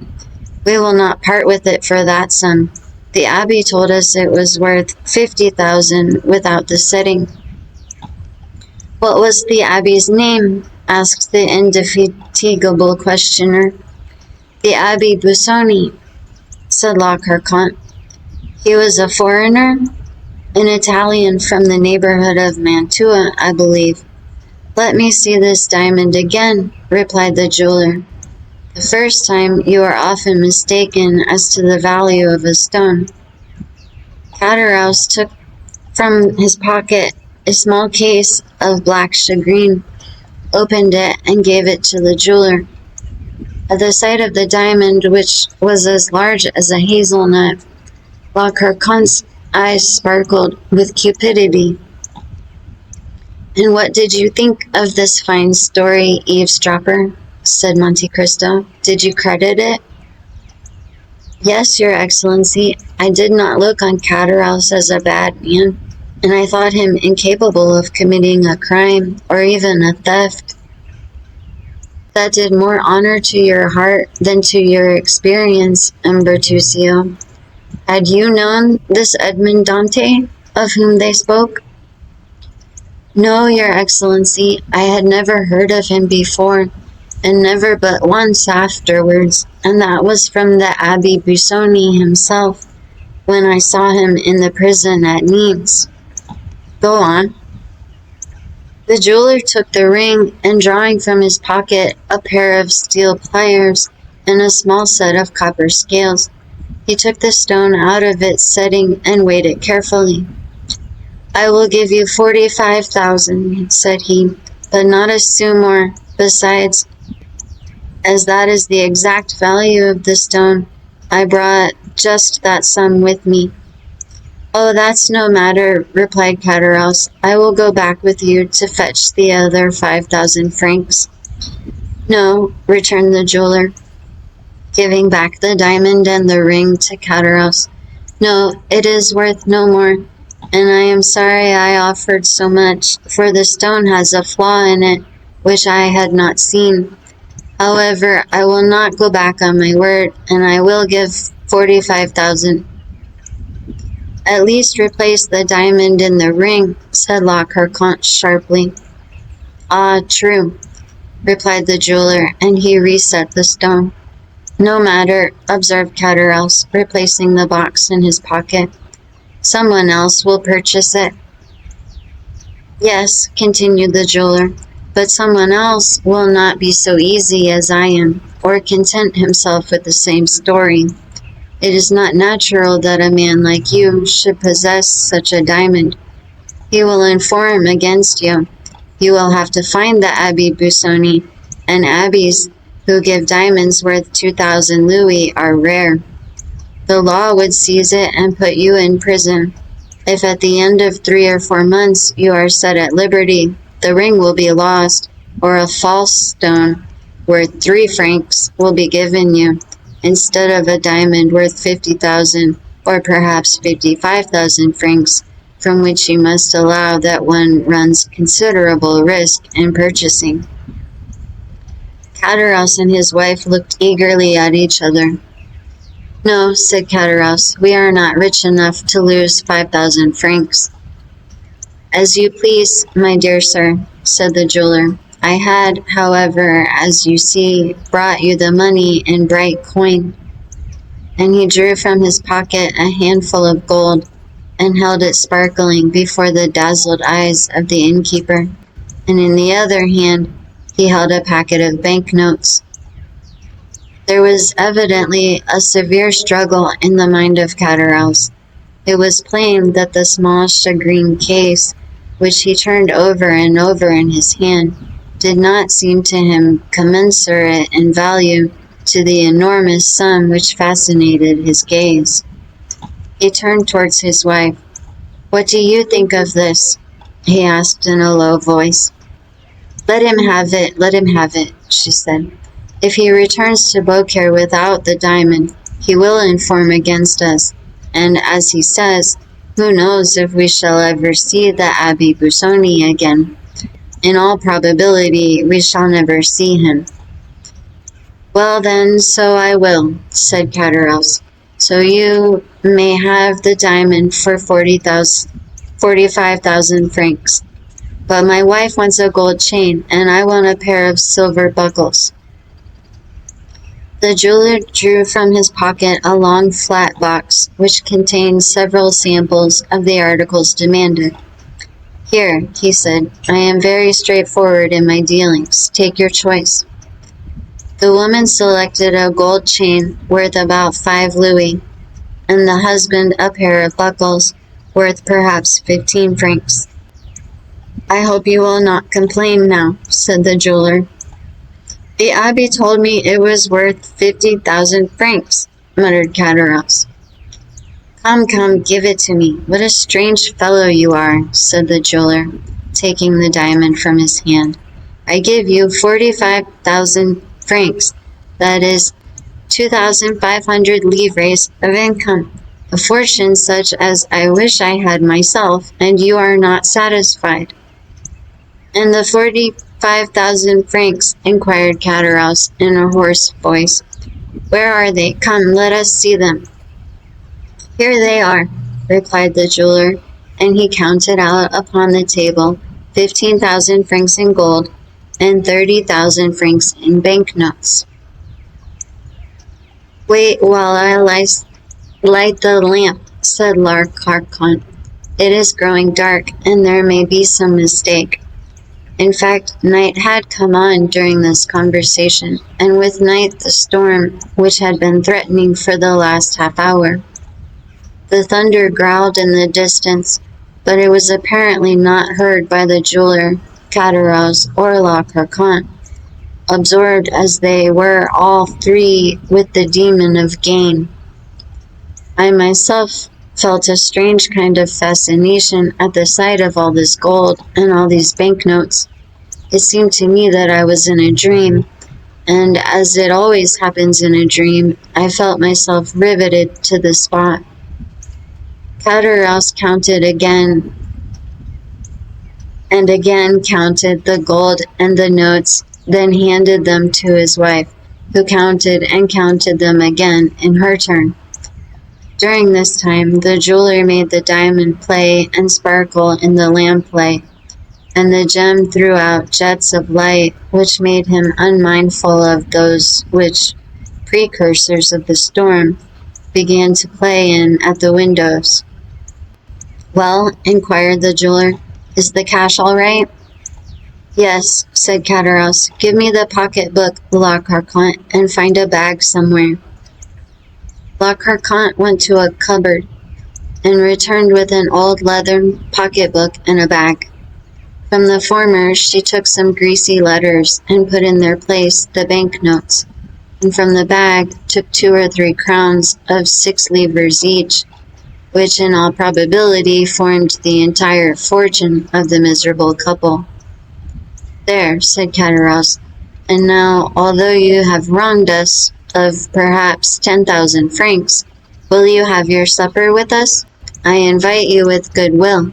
"We will not part with it for that sum. The abbé told us it was worth 50,000 without the setting." "What was the abbé's name?" asked the indefatigable questioner. "The Abbé Busoni," said La Carconte. "He was a foreigner?" "An Italian from the neighborhood of Mantua, I believe." "Let me see this diamond again," replied the jeweler. The first time you are often mistaken as to the value of a stone. Cataraus took from his pocket a small case of black shagreen, opened it, and gave it to the jeweler. At the sight of the diamond, which was as large as a hazelnut, La Carconte's eyes sparkled with cupidity. "And what did you think of this fine story, eavesdropper?" said Monte Cristo. "Did you credit it?" "Yes, your excellency. I did not look on Cataraus as a bad man, and I thought him incapable of committing a crime or even a theft. That did more honor to your heart than to your experience, Bertuccio. Had you known this Edmond Dante, of whom they spoke?" "No, your excellency. I had never heard of him before, and never but once afterwards, and that was from the Abbé Busoni himself, when I saw him in the prison at Nimes." "Go on." "The jeweler took the ring, and drawing from his pocket a pair of steel pliers and a small set of copper scales, he took the stone out of its setting and weighed it carefully. 'I will give you 45,000, said he, "but not a sou more. Besides, as that is the exact value of the stone, I brought just that sum with me." "Oh, that's no matter," replied Cataraus. "I will go back with you to fetch the other 5,000 francs. "No," returned the jeweler, giving back the diamond and the ring to Cataraus. "No, it is worth no more, and I am sorry I offered so much, for the stone has a flaw in it which I had not seen. However, I will not go back on my word, and I will give 45,000. "At least replace the diamond in the ring," said La Carconte sharply. "Ah, true," replied the jeweler, and he reset the stone. "No matter," observed Cataraus, replacing the box in his pocket. "Someone else will purchase it." "Yes," continued the jeweler, "but someone else will not be so easy as I am, or content himself with the same story. It is not natural that a man like you should possess such a diamond. He will inform against you. You will have to find the Abbé Busoni, and abbés who give diamonds worth 2,000 louis are rare. The law would seize it and put you in prison. If at the end of 3 or 4 months you are set at liberty, the ring will be lost, or a false stone worth 3 francs will be given you, instead of a diamond worth 50,000 or perhaps 55,000 francs, from which you must allow that one runs considerable risk in purchasing." Cataraus and his wife looked eagerly at each other. "No," said Cataraus, "we are not rich enough to lose 5,000 francs. "As you please, my dear sir," said the jeweler. "I had, however, as you see, brought you the money in bright coin." And he drew from his pocket a handful of gold, and held it sparkling before the dazzled eyes of the innkeeper, and in the other hand he held a packet of banknotes. There was evidently a severe struggle in the mind of Cataraus. It was plain that the small shagreen case, which he turned over and over in his hand, did not seem to him commensurate in value to the enormous sum which fascinated his gaze. He turned towards his wife. "What do you think of this?" he asked in a low voice. "Let him have it," she said. "If he returns to Beaucaire without the diamond, he will inform against us, and, as he says, who knows if we shall ever see the Abbé Busoni again? In all probability, we shall never see him." "Well then, so I will," said Cataraus. "So you may have the diamond for 45,000 francs. But my wife wants a gold chain, and I want a pair of silver buckles." The jeweler drew from his pocket a long flat box, which contained several samples of the articles demanded. "Here," he said, "I am very straightforward in my dealings. Take your choice." The woman selected a gold chain worth about 5 louis, and the husband a pair of buckles worth perhaps 15 francs. "I hope you will not complain now," said the jeweler. "The abbé told me it was worth 50,000 francs, muttered Caderousse. "Come, come, give it to me. What a strange fellow you are," said the jeweler, taking the diamond from his hand. "I give you 45,000 francs, that is 2,500 livres of income, a fortune such as I wish I had myself, and you are not satisfied." "And the 45,000 francs?" inquired Caderousse in a hoarse voice. "Where are they? Come, let us see them." "Here they are," replied the jeweler, and he counted out upon the table 15,000 francs in gold and 30,000 francs in banknotes. "Wait while I light the lamp," said La Carconte. "It is growing dark, and there may be some mistake." In fact, night had come on during this conversation, and with night the storm, which had been threatening for the last half-hour. The thunder growled in the distance, but it was apparently not heard by the jeweler, Caderousse, or La Carconte, absorbed as they were all three with the demon of gain. I myself felt a strange kind of fascination at the sight of all this gold and all these banknotes. It seemed to me that I was in a dream, and as it always happens in a dream, I felt myself riveted to the spot. Caderousse counted again and again counted the gold and the notes, then handed them to his wife, who counted and counted them again in her turn. During this time, the jeweler made the diamond play and sparkle in the lamplight, and the gem threw out jets of light which made him unmindful of those which, precursors of the storm, began to play in at the windows. "Well," inquired the jeweler, "is the cash all right?" "Yes," said Caderousse. "Give me the pocket-book, La Carconte, and find a bag somewhere." La Carconte went to a cupboard and returned with an old leathern pocket-book and a bag. From the former she took some greasy letters and put in their place the banknotes, and from the bag took 2 or 3 crowns of 6 livres each, which in all probability formed the entire fortune of the miserable couple. "There," said Caderousse, "and now, although you have wronged us of perhaps 10,000 francs, will you have your supper with us? I invite you with good will."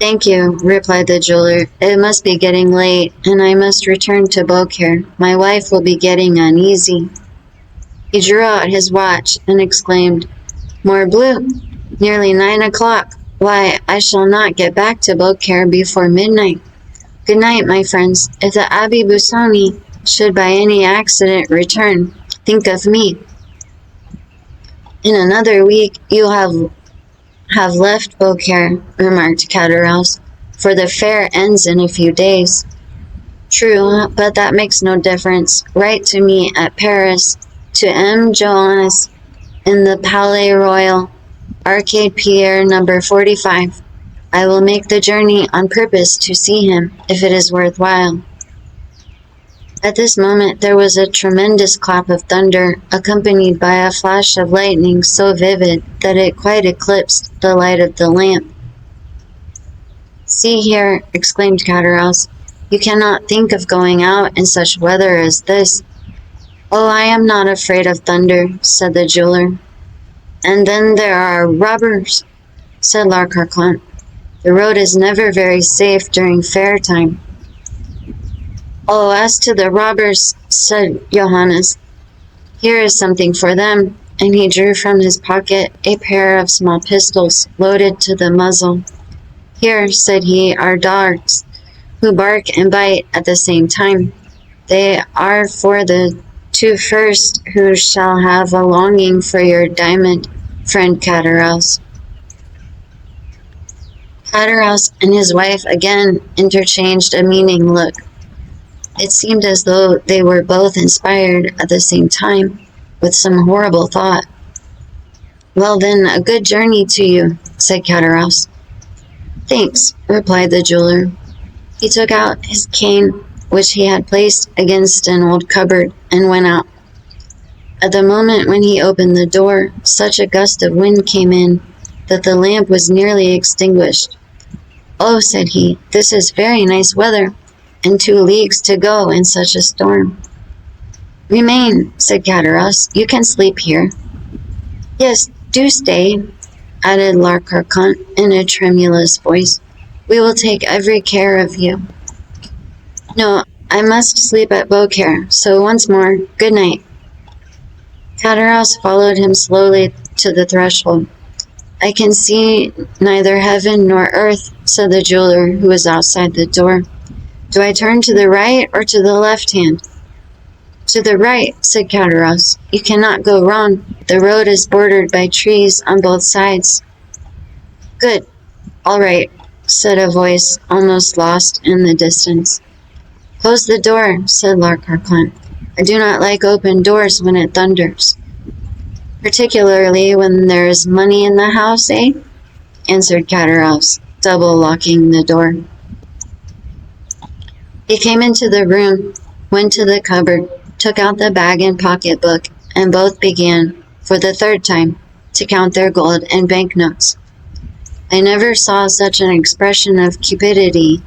"Thank you," replied the jeweler. "It must be getting late, and I must return to Beaucaire. My wife will be getting uneasy." He drew out his watch and exclaimed, "Morbleu! Nearly 9 o'clock. Why, I shall not get back to Beaucaire before midnight. Good night, my friends. If the Abbé Busoni should by any accident return, think of me." "In another week you have left Beaucaire," remarked Caderousse, "for the fair ends in a few days." "True, but that makes no difference. Write to me at Paris, to M. Joannes, in the Palais Royal, Arcade Pierre, number 45. I will make the journey on purpose to see him, if it is worth while." At this moment there was a tremendous clap of thunder, accompanied by a flash of lightning so vivid that it quite eclipsed the light of the lamp. "See here," exclaimed Caderousse, "you cannot think of going out in such weather as this." "Oh, I am not afraid of thunder," said the jeweler. "And then there are robbers," said La Carconte. "The road is never very safe during fair time." "Oh, as to the robbers," said Johannes, "here is something for them," and he drew from his pocket a pair of small pistols loaded to the muzzle. "Here," said he, "are dogs, who bark and bite at the same time. They are for the 2 first who shall have a longing for your diamond, friend Caderousse." Caderousse and his wife again interchanged a meaning look. It seemed as though they were both inspired at the same time with some horrible thought. "Well then, a good journey to you," said Cataraus. "Thanks," replied the jeweler. He took out his cane, which he had placed against an old cupboard, and went out. At the moment when he opened the door, such a gust of wind came in that the lamp was nearly extinguished. "Oh," said he, "this is very nice weather, and 2 leagues to go in such a storm." "Remain," said Cataraus. "You can sleep here." "Yes, do stay," added La Carconte in a tremulous voice. "We will take every care of you." "No, I must sleep at Beaucaire, so once more, good night." Cataraus followed him slowly to the threshold. "I can see neither heaven nor earth," said the jeweler, who was outside the door. "Do I turn to the right or to the left hand?" "To the right," said Cataraus. "You cannot go wrong. The road is bordered by trees on both sides." "Good. All right," said a voice almost lost in the distance. "Close the door," said La Carconte. "I do not like open doors when it thunders." "Particularly when there is money in the house, eh?" answered Cataraus, double locking the door. He came into the room, went to the cupboard, took out the bag and pocketbook, and both began, for the 3rd time, to count their gold and banknotes. I never saw such an expression of cupidity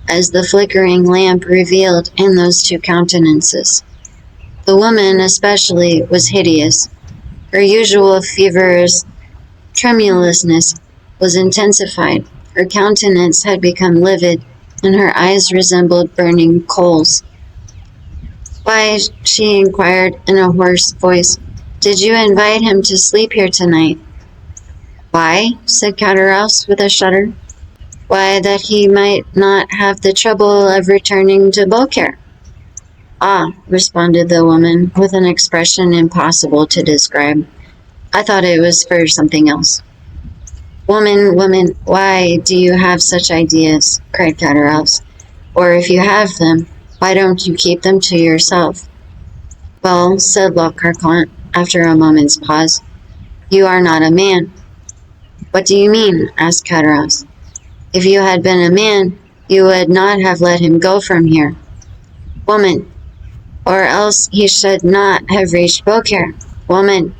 as the flickering lamp revealed in those 2 countenances. The woman, especially, was hideous. Her usual feverish tremulousness was intensified. Her countenance had become livid, and her eyes resembled burning coals. "Why," she inquired in a hoarse voice, "did you invite him to sleep here tonight?" "Why?" said Cataraus with a shudder. "Why, that he might not have the trouble of returning to Beaucaire." "Ah," responded the woman, with an expression impossible to describe. "I thought it was for something else." "Woman, woman, why do you have such ideas?" cried Cataraus. "Or if you have them, why don't you keep them to yourself?" "Well," said La Carconte, after a moment's pause, "you are not a man." "What do you mean?" asked Cataraus. "If you had been a man, you would not have let him go from here." "Woman, or else he should not have reached Beaucaire." "Woman,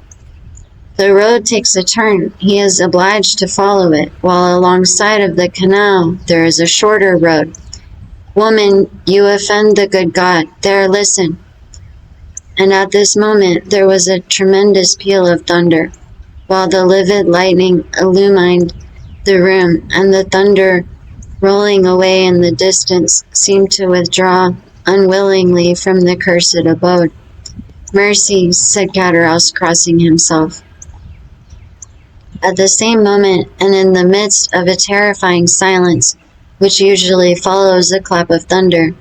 the road takes a turn. He is obliged to follow it, while alongside of the canal there is a shorter road." "Woman, you offend the good God. There, listen." And at this moment there was a tremendous peal of thunder, while the livid lightning illumined the room, and the thunder, rolling away in the distance, seemed to withdraw unwillingly from the cursed abode. "Mercy," said Cataraus, crossing himself. At the same moment, and in the midst of a terrifying silence, which usually follows a clap of thunder,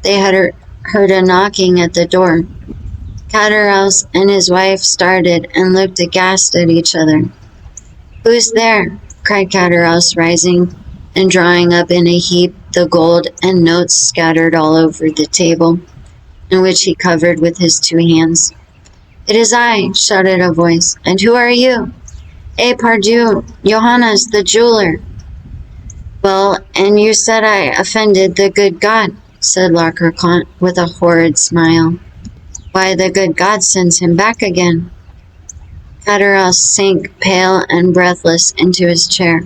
they had heard a knocking at the door. Cataraus and his wife started and looked aghast at each other. "Who's there?" cried Cataraus, rising and drawing up in a heap the gold and notes scattered all over the table, and which he covered with his 2 hands. "It is I," shouted a voice. "And who are you?" "Eh, pardieu, Johannes the jeweler." "Well, and you said I offended the good God," said La Carconte with a horrid smile. "Why, the good God sends him back again." Cataraus sank pale and breathless into his chair.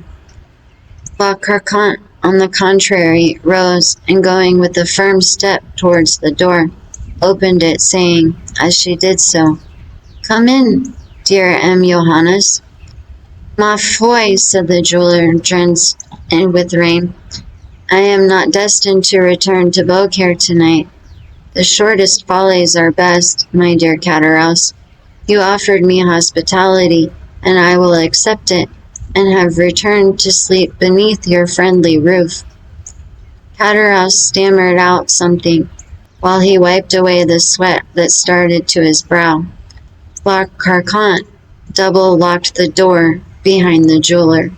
La Carconte, on the contrary, rose, and going with a firm step towards the door, opened it, saying, as she did so, "Come in, dear M. Johannes." "Ma foi," said the jeweler, drenched with rain, "I am not destined to return to Beaucaire tonight. The shortest follies are best, my dear Cataraus. You offered me hospitality, and I will accept it, and have returned to sleep beneath your friendly roof." Cataraus stammered out something, while he wiped away the sweat that started to his brow. La Carconte double-locked the door behind the jeweler.